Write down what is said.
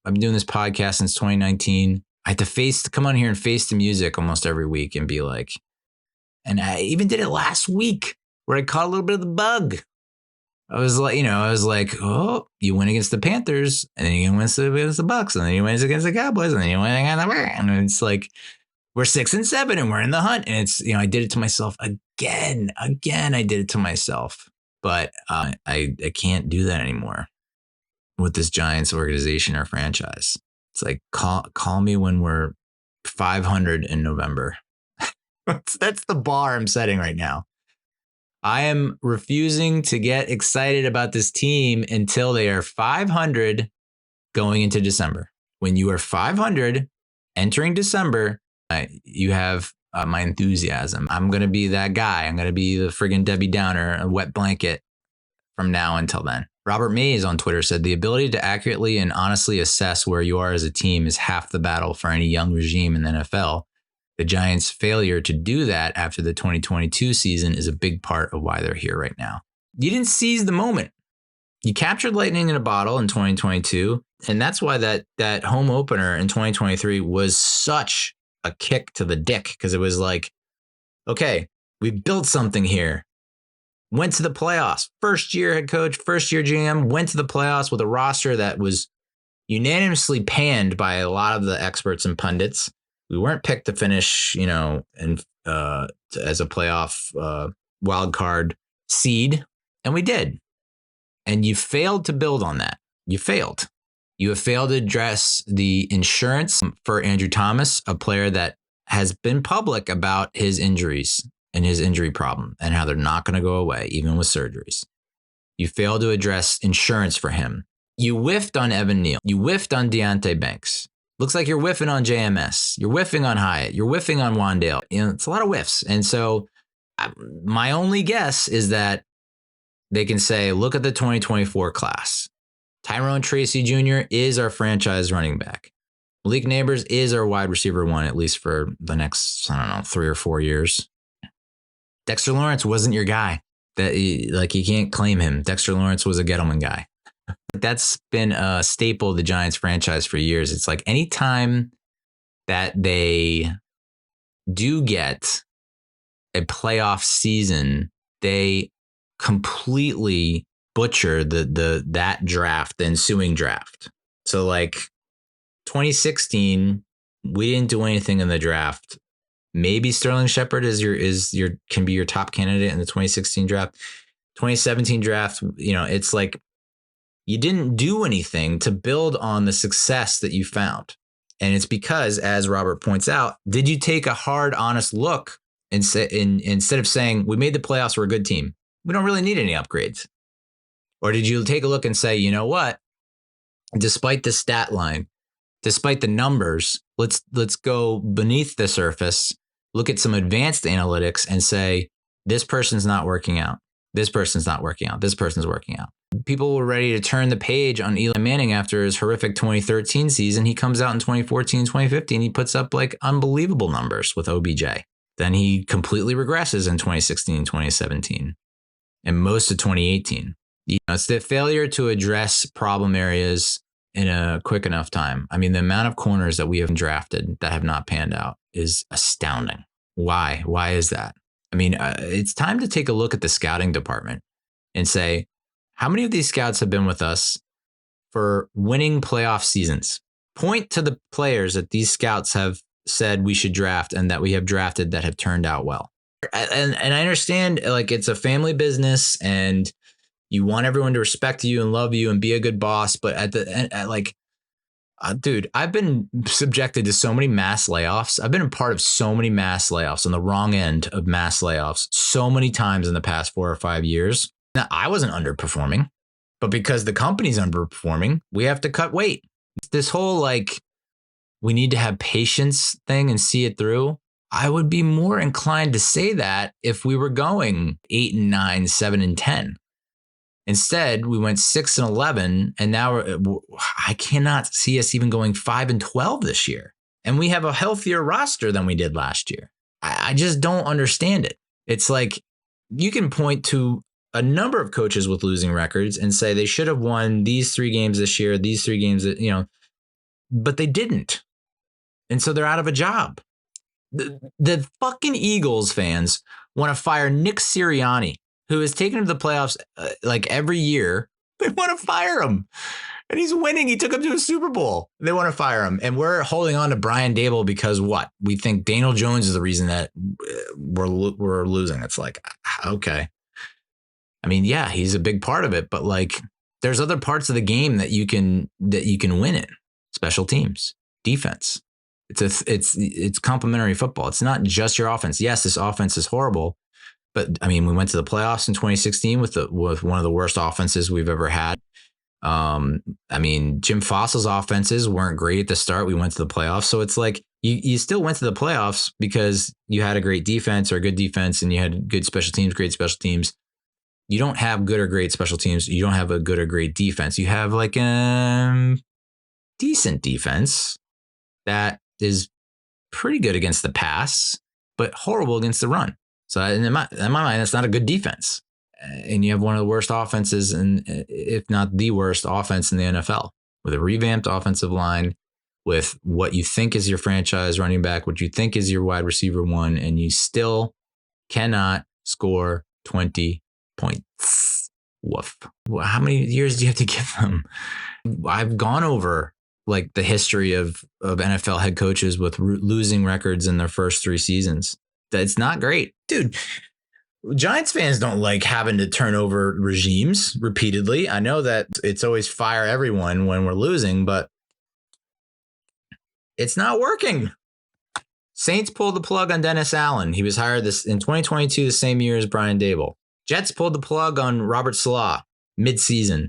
I've been doing this podcast since 2019. I had to come on here and face the music almost every week and be like, and I even did it last week where I caught a little bit of the bug. I was like, oh, you win against the Panthers, and then you win against the Bucks, and then you win against the Cowboys, and then you win against the Bears. And it's like, we're 6-7 and we're in the hunt. And it's, I did it to myself again. I did it to myself, but I can't do that anymore with this Giants organization or franchise. It's like, call me when we're 500 in November. That's the bar I'm setting right now. I am refusing to get excited about this team until they are 500 going into December. When you are 500 entering December, you have my enthusiasm. I'm going to be that guy. I'm going to be the friggin' Debbie Downer, a wet blanket from now until then. Robert Mays on Twitter said, the ability to accurately and honestly assess where you are as a team is half the battle for any young regime in the NFL. The Giants' failure to do that after the 2022 season is a big part of why they're here right now. You didn't seize the moment. You captured lightning in a bottle in 2022, and that's why that home opener in 2023 was such a kick to the dick, because it was like, okay, we built something here. Went to the playoffs. First year head coach, first year GM, went to the playoffs with a roster that was unanimously panned by a lot of the experts and pundits. We weren't picked to finish, as a playoff wild card seed, and we did. And you failed to build on that. You failed. You have failed to address the insurance for Andrew Thomas, a player that has been public about his injuries and his injury problem and how they're not going to go away, even with surgeries. You failed to address insurance for him. You whiffed on Evan Neal. You whiffed on Deontay Banks. Looks like you're whiffing on JMS. You're whiffing on Hyatt. You're whiffing on Wandale. It's a lot of whiffs. And so my only guess is that they can say, look at the 2024 class. Tyrone Tracy Jr. is our franchise running back. Malik Neighbors is our wide receiver one, at least for the next, 3 or 4 years. Dexter Lawrence wasn't your guy. You can't claim him. Dexter Lawrence was a Gettleman guy. That's been a staple of the Giants franchise for years. It's like anytime that they do get a playoff season, they completely butcher that draft, the ensuing draft. So like 2016, we didn't do anything in the draft. Maybe Sterling Shepard can be your top candidate in the 2016 draft. 2017 draft, it's like you didn't do anything to build on the success that you found. And it's because, as Robert points out, did you take a hard, honest look and say, instead of saying, we made the playoffs, we're a good team, we don't really need any upgrades? Or did you take a look and say, you know what, despite the stat line, despite the numbers, let's go beneath the surface, look at some advanced analytics and say, this person's not working out. This person's not working out. This person's working out. People were ready to turn the page on Eli Manning after his horrific 2013 season. He comes out in 2014, 2015. He puts up like unbelievable numbers with OBJ. Then he completely regresses in 2016, 2017, and most of 2018. It's the failure to address problem areas in a quick enough time. I mean, the amount of corners that we have drafted that have not panned out is astounding. Why? Why is that? I mean, it's time to take a look at the scouting department and say, how many of these scouts have been with us for winning playoff seasons? Point to the players that these scouts have said we should draft and that we have drafted that have turned out well. And I understand, like, it's a family business and you want everyone to respect you and love you and be a good boss. But at the end, dude, I've been subjected to so many mass layoffs. I've been a part of so many mass layoffs on the wrong end of mass layoffs so many times in the past 4 or 5 years. Now, I wasn't underperforming, but because the company's underperforming, we have to cut weight. This whole we need to have patience thing and see it through. I would be more inclined to say that if we were going 8-9, 7-10. Instead, we went 6-11, and now I cannot see us even going 5-12 this year. And we have a healthier roster than we did last year. I just don't understand it. It's like you can point to a number of coaches with losing records and say they should have won these 3 games this year, these 3 games, but they didn't. And so they're out of a job. The fucking Eagles fans want to fire Nick Sirianni, who has taken them to the playoffs like every year. They want to fire him. And he's winning. He took him to a Super Bowl. They want to fire him. And we're holding on to Brian Dable because what? We think Daniel Jones is the reason that we're losing. It's like, okay. I mean, yeah, he's a big part of it, but like there's other parts of the game that you can win in. Special teams, defense. It's complementary football. It's not just your offense. Yes, this offense is horrible, but I mean, we went to the playoffs in 2016 with one of the worst offenses we've ever had. I mean, Jim Fossil's offenses weren't great at the start. We went to the playoffs. So it's like you still went to the playoffs because you had a great defense or a good defense and you had good special teams, great special teams. You don't have good or great special teams. You don't have a good or great defense. You have like a decent defense that is pretty good against the pass, but horrible against the run. So in my mind, that's not a good defense. And you have one of the worst offenses, and if not the worst offense in the NFL, with a revamped offensive line, with what you think is your franchise running back, what you think is your wide receiver one, and you still cannot score 20 points. Woof. How many years do you have to give them? I've gone over like the history of NFL head coaches with losing records in their first 3 seasons. That's not great, dude. Giants fans don't like having to turn over regimes repeatedly. I know that it's always fire everyone when we're losing, but it's not working. Saints pulled the plug on Dennis Allen. He was hired in 2022, the same year as Brian Dable. Jets pulled the plug on Robert Salah mid-season.